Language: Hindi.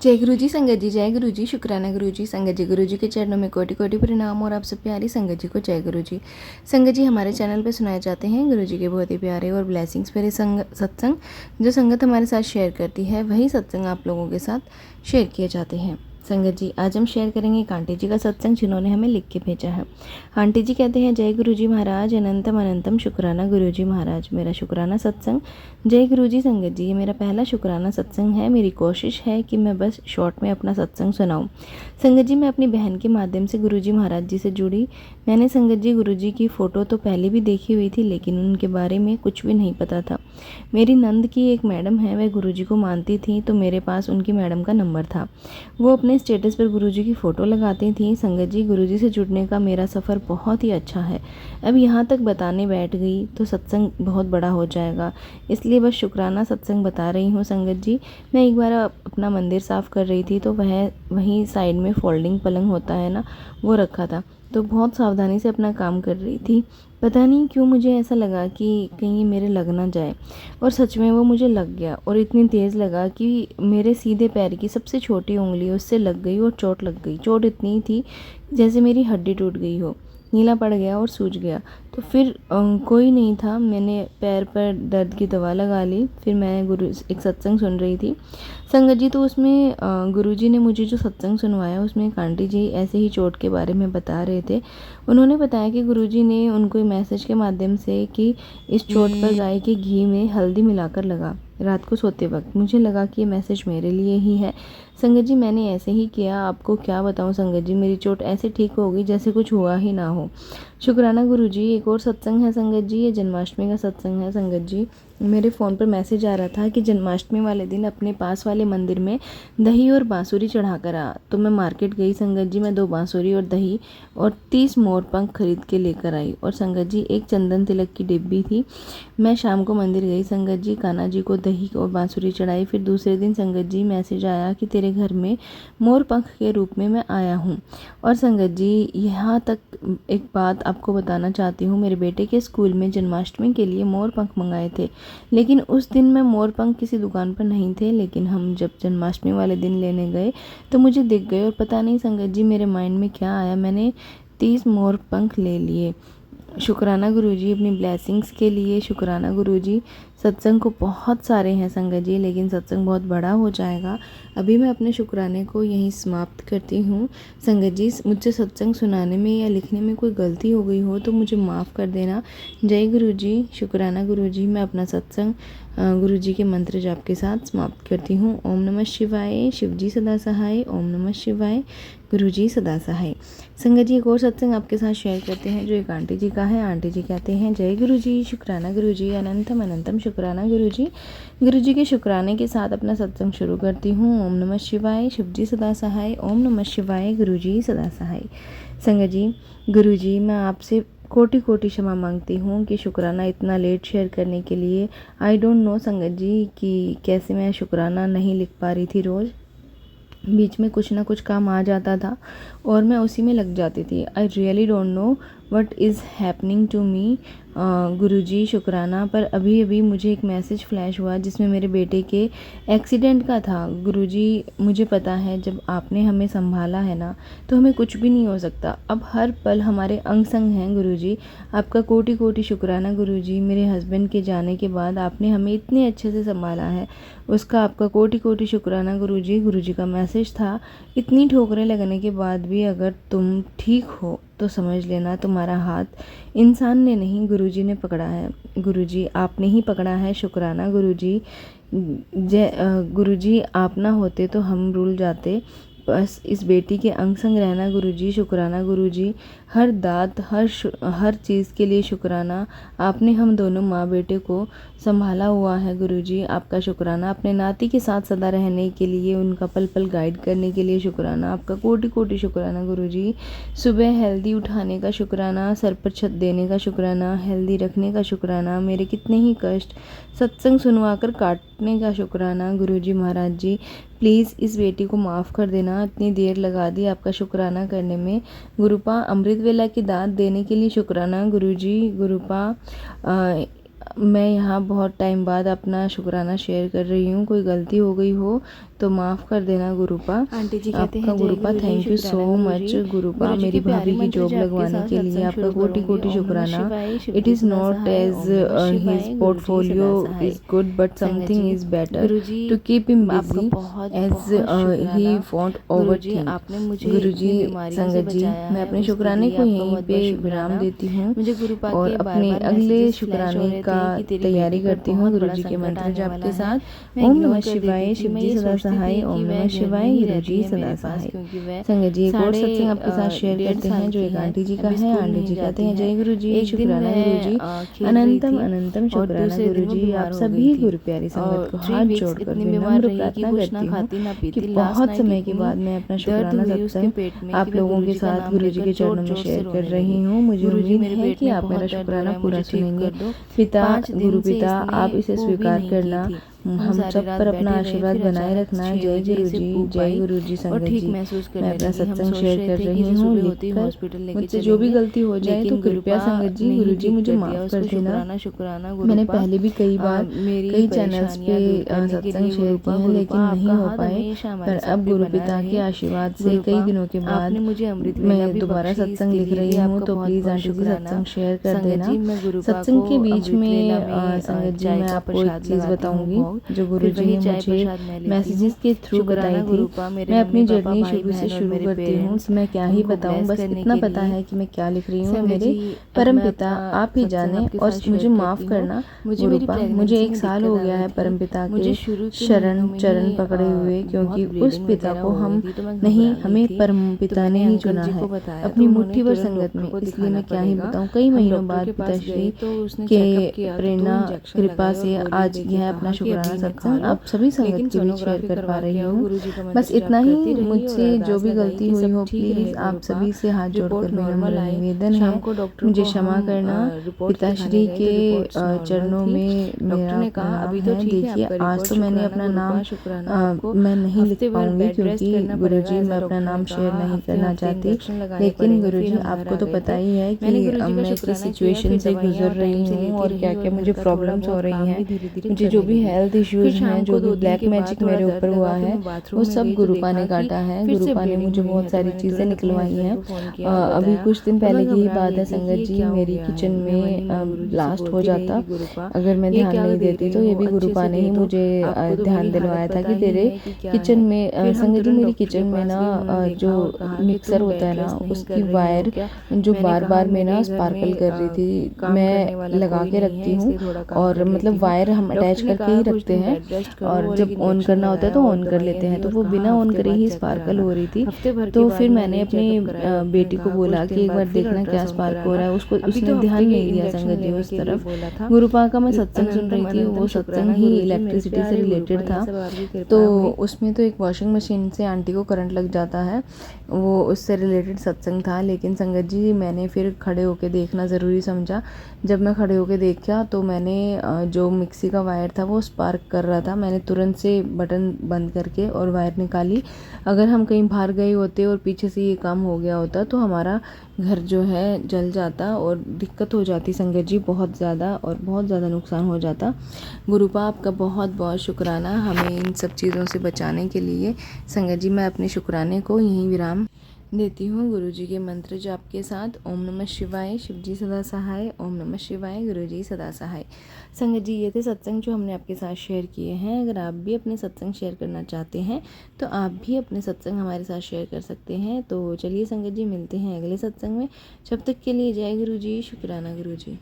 जय गुरु जी संगत जी, जय गुरु जी, शुक्राना गुरु जी संगत जी। गुरु जी के चरणों में कोटि कोटि प्रणाम और आप सब प्यारी संगत जी को जय गुरु जी। संगत जी, हमारे चैनल पे सुनाए जाते हैं गुरु जी के बहुत ही प्यारे और ब्लेसिंग्स भरे सत्संग। जो संगत हमारे साथ शेयर करती है वही सत्संग आप लोगों के साथ शेयर किए जाते हैं। संगत जी, आज हम शेयर करेंगे एक आंटी जी का सत्संग जिन्होंने हमें लिख के भेजा है। आंटी जी कहते हैं, जय गुरु जी महाराज, अनंतम अनंतम शुक्राना गुरु जी महाराज। मेरा शुक्राना सत्संग। जय गुरु जी संगत जी, ये मेरा पहला शुक्राना सत्संग है। मेरी कोशिश है कि मैं बस शॉर्ट में अपना सत्संग सुनाऊं। संगत जी, मैं अपनी बहन के माध्यम से गुरु जी महाराज जी से जुड़ी। मैंने संगत जी गुरु जी की फ़ोटो तो पहले भी देखी हुई थी, लेकिन उनके बारे में कुछ भी नहीं पता था। मेरी नंद की एक मैडम है, वह गुरु जी को मानती थी, तो मेरे पास उनकी मैडम का नंबर था। वो अपने स्टेटस पर गुरु जी की फ़ोटो लगाती थी। संगत जी, गुरु जी से जुड़ने का मेरा सफ़र बहुत ही अच्छा है। अब यहाँ तक बताने बैठ गई तो सत्संग बहुत बड़ा हो जाएगा, इसलिए बस शुक्राना सत्संग बता रही हूँ। संगत जी, मैं एक बार अपना मंदिर साफ़ कर रही थी, तो वहीं साइड में फोल्डिंग पलंग होता है ना, वो रखा था। तो बहुत सावधानी से अपना काम कर रही थी। पता नहीं क्यों मुझे ऐसा लगा कि कहीं मेरे लग ना जाए, और सच में वो मुझे लग गया। और इतनी तेज़ लगा कि मेरे सीधे पैर की सबसे छोटी उंगली उससे लग गई और चोट लग गई। चोट इतनी थी जैसे मेरी हड्डी टूट गई हो। नीला पड़ गया और सूज गया। तो फिर कोई नहीं था, मैंने पैर पर दर्द की दवा लगा ली। फिर मैं एक सत्संग सुन रही थी संगत जी। तो उसमें गुरुजी ने मुझे जो सत्संग सुनवाया, उसमें एक आंटी जी ऐसे ही चोट के बारे में बता रहे थे। उन्होंने बताया कि गुरुजी ने उनको मैसेज के माध्यम से कि इस चोट पर गाय के घी में हल्दी मिलाकर लगा रात को सोते वक्त। मुझे लगा कि ये मैसेज मेरे लिए ही है। संगत जी, मैंने ऐसे ही किया। आपको क्या बताऊं संगत जी, मेरी चोट ऐसे ठीक हो गई जैसे कुछ हुआ ही ना हो। शुक्राना गुरु जी। एक और सत्संग है संगत जी, ये जन्माष्टमी का सत्संग है संगत जी। मेरे फ़ोन पर मैसेज आ रहा था कि जन्माष्टमी वाले दिन अपने पास वाले मंदिर में दही और बांसुरी चढ़ा कर आ। तो मैं मार्केट गई संगत जी। मैं 2 बांसुरी और दही और 30 मोर पंख खरीद के लेकर आई। और संगत जी, एक चंदन तिलक की डिब्बी थी। मैं शाम को मंदिर गई संगत जी, कान्हा जी को दही और बांसुरी चढ़ाई। फिर दूसरे दिन संगत जी मैसेज आया कि तेरे घर में मोर पंख के रूप में मैं आया हूँ। और संगत जी, यहाँ तक एक बात आपको बताना चाहती हूँ। मेरे बेटे के स्कूल में जन्माष्टमी के लिए मोर पंख मंगाए थे, लेकिन उस दिन मैं मोर पंख किसी दुकान पर नहीं थे। लेकिन हम जब जन्माष्टमी वाले दिन लेने गए तो मुझे दिख गए। और पता नहीं संगत जी मेरे माइंड में क्या आया, मैंने 30 मोर पंख ले लिए। शुक्राना गुरुजी अपनी ब्लेसिंग्स के लिए। शुक्राना गुरुजी। सत्संग को बहुत सारे हैं संगत जी, लेकिन सत्संग बहुत बड़ा हो जाएगा। अभी मैं अपने शुक्राने को यहीं समाप्त करती हूँ। संगत जी, मुझसे सत्संग सुनाने में या लिखने में कोई गलती हो गई हो तो मुझे माफ़ कर देना। जय गुरुजी। शुक्राना गुरुजी। मैं अपना सत्संग गुरुजी के मंत्र जाप के साथ समाप्त करती हूँ। ओम नमः शिवाय। शिवजी सदा सहाय। ओम नमः शिवाय। गुरुजी सदा सहाय। संगत जी, एक और सत्संग आपके साथ शेयर करते हैं जो एक आंटी जी का है। आंटी जी कहते हैं, जय गुरुजी। शुक्राना गुरुजी। अनंतम अनंतम शुक्राना गुरुजी। गुरुजी के शुक्राने के साथ अपना सत्संग शुरू करती हूँ। ओम नमः शिवाय। शिवजी सदा सहाय। ओम नमः शिवाय। गुरुजी सदा सहाय। संगत जी, गुरुजी, मैं आपसे कोटि कोटि क्षमा मांगती हूँ कि शुक्राना इतना लेट शेयर करने के लिए। आई डोंट नो संगत जी कि कैसे मैं शुक्राना नहीं लिख पा रही थी। रोज़ बीच में कुछ ना कुछ काम आ जाता था और मैं उसी में लग जाती थी। I really don't know what is happening to me. Guruji शुक्राना। पर अभी अभी मुझे एक मैसेज फ्लैश हुआ जिसमें मेरे बेटे के एक्सीडेंट का था। गुरुजी, मुझे पता है जब आपने हमें संभाला है ना, तो हमें कुछ भी नहीं हो सकता। अब हर पल हमारे अंग संग हैं गुरुजी। आपका कोटि कोटि शुक्राना गुरुजी। मेरे हस्बैंड के जाने के बाद आपने हमें इतने अच्छे से संभाला है, उसका आपका कोटि कोटि शुक्राना गुरुजी। गुरुजी का मैसेज था, इतनी ठोकरें लगने के बाद भी अगर तुम ठीक हो तो समझ लेना तुम्हारा हाथ इंसान ने नहीं, गुरुजी ने पकड़ा है। गुरुजी, आपने ही पकड़ा है। शुक्राना गुरुजी। गुरुजी, आप ना होते तो हम रुल जाते। बस इस बेटी के अंग संग रहना गुरुजी। शुक्राना गुरुजी। हर दात हर चीज़ के लिए शुक्राना। आपने हम दोनों माँ बेटे को संभाला हुआ है गुरुजी। आपका शुक्राना। अपने नाती के साथ सदा रहने के लिए, उनका पल पल गाइड करने के लिए शुक्राना। आपका कोटि कोटि शुक्राना गुरुजी। सुबह हेल्दी उठाने का शुक्राना, सर पर छत देने का शुक्राना, हेल्दी रखने का शुक्राना, मेरे कितने ही कष्ट सत्संग सुनवाकर काटने का शुक्राना गुरुजी महाराज जी। प्लीज़ इस बेटी को माफ़ कर देना, इतनी देर लगा दी आपका शुक्राना करने में। गुरुपा, अमृत वेला की दात देने के लिए शुक्राना गुरुजी। गुरुपा, मैं यहाँ बहुत टाइम बाद अपना शुक्राना शेयर कर रही हूँ। कोई गलती हो गई हो तो माफ़ कर देना गुरुपा। आंटी जी कहते आपका हैं गुरुपा थैंक यू सो मच गुरुपा, मेरी भाभी की जॉब लगवाने के लिए आपका कोटि कोटि शुक्राना। It is not as his portfolio is good but something is better to keep him busy as he want over think. आपने मुझे गुरुजी संगत जी, मैं अपने शुक्राने को यहीं पे विराम देती हूँ मुझे गुरुपा और के अपने बार-बार अगले मैसेजेस शुक्राने फ्लैश का हो रहे थे कि तेरी तैयारी बेटी पर करती हूँ बहुत बड़ा गुरुजी के संकट मंत्र आने जाप वाला के है। साथ। मैं ओम इग्नोर नमः कर शिवाय, देती थी। शिव मैं जी ये सदा सोचती सहाय, थी ओम कि वह नमः घर शिवाय, में ही गुरु रहती जी है सदा मेरे पास, सहाय। क्योंकि वह संगत जी एक और साढ़े सत्संग आपके साथ शेयर डेढ़ करते साल हैं जो की एक है, आंटी जी का अभी है। स्कूल आंटी नहीं जी कहते जाती हैं है। जय गुरु जी, एक दिन शुक्राना गुरु जी, वह खेल रही अनंतम थी अनंतम और शुक्राना दूसरे गुरु दिन वो जी। बीमार आप हो सभी गई थी गुरु प्यारी संगत और को 3 हाथ वीक्स जोड़कर इतनी बीमार विनम्र रही कि प्रार्थना कुछ ना करती हूँ खाती ना कि पीती। लास्ट बहुत नाइट समय के इतनी बाद मैं अपना दर्द शुक्राना हुई उसके सत्संग पेट में कि आप वह लोगों के गुरुजी का साथ नाम गुरु जी लेकर के चरणों में जोर-जोर से शेयर कर रोने रही लगी। हूँ। मुझे गुरुजी उम्मीद मेरे है पेट कि में आप मेरा बहुत दर्द हो रहा शुक्राना है, पूरा मुझे ठीक सुनेंगे। कर दो। पिता 5 दिन गुरु से पिता, आप इसने इसे पू भी स्वीकार नहीं की करना। थी। हम सारी सब रात पर अपना बैठे रहे, आशीर्वाद फिर बनाए अचानक रखना। 6 जय बजे गुरु इसे जी, पूप जय आई गुरु जी और संगत ठीक जी। महसूस मैं करने अपना लगी। हम सत्संग सोच शेयर रहे कर थे रही कि इसे हूँ सुबह होते ही लिखकर। हॉस्पिटल लेके मुझसे जो भी चलेंगे, गलती हो जाए तो लेकिन कृपया गुरुपा संगत जी ने गुरु ही जी ठीक मुझे कर दिया माफ़ कर उसको। देना। शुक्राना मैंने गुरुपा। पहले भी कई बार मेरी कई चैनल्स पे परेशानियाँ दूर करने के सत्संग लिए शेयर किए हैं गुरुपा लेकिन नहीं आपका हो हाथ पाए। हमेशा पर हमारे अब सब पे गुरु बना पिता के रहे। आशीर्वाद से कई गुरुपा दिनों के बाद आपने मुझे अमृत वेला मैं भी दोबारा बख्शी, सत्संग इसके लिख लिए रही भी हूँ, आपका तो बहुत प्लीज़ बहुत आंटी जी शुक्राना। सत्संग शेयर कर संगत देना। जी मैं गुरुपा सत्संग को के बीच अमृत वेला में संगत जी चाय मैं का आपको एक प्रसाद चीज़ लगाती हूँ बताऊंगी भोग, जो गुरु फिर जी वही ने चाय मुझे प्रसाद मैं लेती हूँ। मैसेजेस के थ्रू शुक्राना बताई थी। गुरुपा, मेरे मैं मम्मी अपनी पापा जर्नी भाई शुरू से बहन और शुरू मेरे करती हूँ, पेरेंट्स, मैं क्या ही उनको बताऊँ, ब्लेस बस करने इतना के पता लिए। है कि मैं क्या लिख रही हूँ। संगत मेरे जी अब परम मैं पिता अपना आप ही सत्संग जाने आपके और साथ मुझे शेयर माफ़ करती हूँ। करना मुझे मेरी गुरुपा। मुझे प्रेगनेंसी 1 में साल दिक्कत हो आ गया गई है थी। परम पिता मुझे के शुरू के शरण महीनों में चरण ही पकड़े हुए, बहुत क्योंकि उस ब्लीडिंग पिता वगैरह को हो गई हम थी, तो मैं नहीं, घबरा गई हमें थी। परम तो पिता ने मैंने ही अंकल चुना जी है को बताया, तो अपनी उन्होंने मुट्ठी भर तुरंत संगत डॉक्टर में। को इसलिए दिखाना मैं क्या ही पड़ेगा। बताऊँ, कई हम महीनों डॉक्टर बाद के पास पिताश्री गए तो उसने के चेकअप किया, तो 2 प्रेरणा इंजेक्शन कृपा लगाए और से गोली आज देके यह अपना कहा कि शुक्राना अभी न खा सत्संग लो, आप सभी संगत लेकिन के बीच शेयर सोनोग्राफी कर पा करवा रही के आओ। हूँ। गुरुजी का बस मंत्र जाप इतना ही करती रही और मुझसे जो अरदास भी लगाई गलती कि हुई सब हो ठीक प्लीज़ रहे आप गुरुपा। सभी से हाथ जोड़कर रिपोर्ट नॉर्मल विनम्र आई। निवेदन है, शाम को डॉक्टर मुझे को क्षमा हम करना। रिपोर्ट्स दिखाने पिताश्री गए के तो रिपोर्ट्स नॉर्मल चरणों थी। में डॉक्टर मेरा ने कहा प्रणाम अभी तो है। ठीक है देखिए आपका आज रिपोर्ट, तो मैंने शुक्राना अपना नाम गुरुपा, शुक्राना। आपको मैं नहीं लिख हफ्ते भर पाऊँगी बेड रेस्ट क्योंकि करना पड़ेगा, गुरुजी ऐसा मैं अपना डॉक्टर ने नाम शेयर कहा। नहीं हफ्ते करना हफ्ते चाहती। इंजेक्शन लगाने लेकिन पड़ेंगे। गुरुजी फिर हम घर आपको आ तो गए पता थे। ही है मैंने कि गुरुजी का मैं किस शुक्राना किया, सिचुएशन फिर से दवाइयाँ गुजर और टाइम रही से हूँ लेती और रही और क्या-क्या घर मुझे का थोड़ा प्रॉब्लम्स हो बहुत रही काम हैं। भी धीरे-धीरे मुझे जो करने भी लगी। हेल्थ फिर इश्यूज़ शाम हैं, को जो भी 2 दिन ब्लैक के बाद मैजिक थोड़ा मेरे दर्द ऊपर हुआ लगा, फिर है, मैं बाथरूम वो में सब गई तो गुरुपा ने देखा कि काटा है। फिर से गुरुपा ने ब्लीडिंग मुझे हुई बहुत है। तो सारी मैंने चीज़ें तुरंत अपने निकलवाई हस्बैंड हैं। को फ़ोन किया और अभी बताया। कुछ दिन तो पहले मैं की ही घबरा बात गई है थी कि संगत ये जी, क्या हो मेरी गया किचन है। मैं मन ही में मन गुरुजी से ब्लास्ट हो बोलती रही जाता। कि गुरुपा अगर मैं ये ध्यान क्या नहीं दे देती रहे तो ये हो, भी अच्छे गुरुपा से ने दे ही दो। मुझे आपको तो ध्यान मेरी हालत दिलवाया था पता कि ही तेरे है कि क्या किचन है। में फिर हम संगत जी तुरंत मेरी डॉक्टर के किचन में पास ना गए। उन्होंने देखा जो और कहा कि मिक्सर तुम होता है बेड ना रेस्ट नहीं उसकी कर रही हो वायर क्या? जो मैंने कहा बार-बार में ना मेरे घर स्पार्कल में कर रही थी, काम करने मैं वाला लगा कोई के नहीं रखती है, हूँ इसलिए थोड़ा काम और कर लेती मतलब हूँ। वायर हम अटैच डॉक्टर ने करके ही कहा कुछ रखते दिन हैं बेड रेस्ट करो और और एक जब ऑन इंजेक्शन करना होता है लगाया तो और ऑन कर दवाइयाँ लेते हैं, दी तो और वो कहा बिना ऑन हफ्ते करे बाद ही चेक स्पार्कल कराना। हो रही थी। हफ्ते भर के तो बाद फिर मैंने मैंने अपनी चेकअप कराया। डॉक्टर ने बेटी को कहा कुछ बोला कि दिन एक बाद बार फिर देखना क्या अल्ट्रासाउंड स्पार्क हो कराना। रहा है, उसको अभी उसने तो ध्यान हफ्ते के नहीं दिया इंजेक्शन संगत जी लेने उस के लिए तरफ। बोला था। गुरुपा का मैं सत्संग सुन अनंतम रही थी, अनंतम वो सत्संग शुक्राना ही गुरुजी, मेरे इलेक्ट्रिसिटी से प्यारे रिलेटेड गुरुपा, ये था। सब आपकी तो कृपा हुई। उसमें तो एक वॉशिंग मशीन से आंटी को करंट लग जाता है, वो उससे रिलेटेड सत्संग था। लेकिन संगत जी मैंने फिर खड़े होके देखना ज़रूरी समझा। जब मैं खड़े होके देखा तो मैंने जो मिक्सी का वायर था वो स्पार्क कर रहा था। मैंने तुरंत से बटन बंद करके और वायर निकाली। अगर हम कहीं बाहर गए होते और पीछे से ये काम हो गया होता तो हमारा घर जो है जल जाता और दिक्कत हो जाती संगत जी, बहुत ज़्यादा और बहुत ज़्यादा नुकसान हो जाता। गुरुपा आपका बहुत बहुत शुक्राना हमें इन सब चीज़ों से बचाने के लिए। संगत जी मैं अपने शुक्राने को यहीं विराम देती हूँ गुरुजी के मंत्र जाप के साथ। ओम नमः शिवाय, शिव जी सदा सहाय। ओम नमः शिवाय, गुरुजी सदा सहाय। संगत जी ये थे सत्संग जो हमने आपके साथ शेयर किए हैं। अगर आप भी अपने सत्संग शेयर करना चाहते हैं तो आप भी अपने सत्संग हमारे साथ शेयर कर सकते हैं। तो चलिए संगत जी मिलते हैं अगले सत्संग में। जब तक के लिए जय गुरु जी, शुक्राना गुरु जी।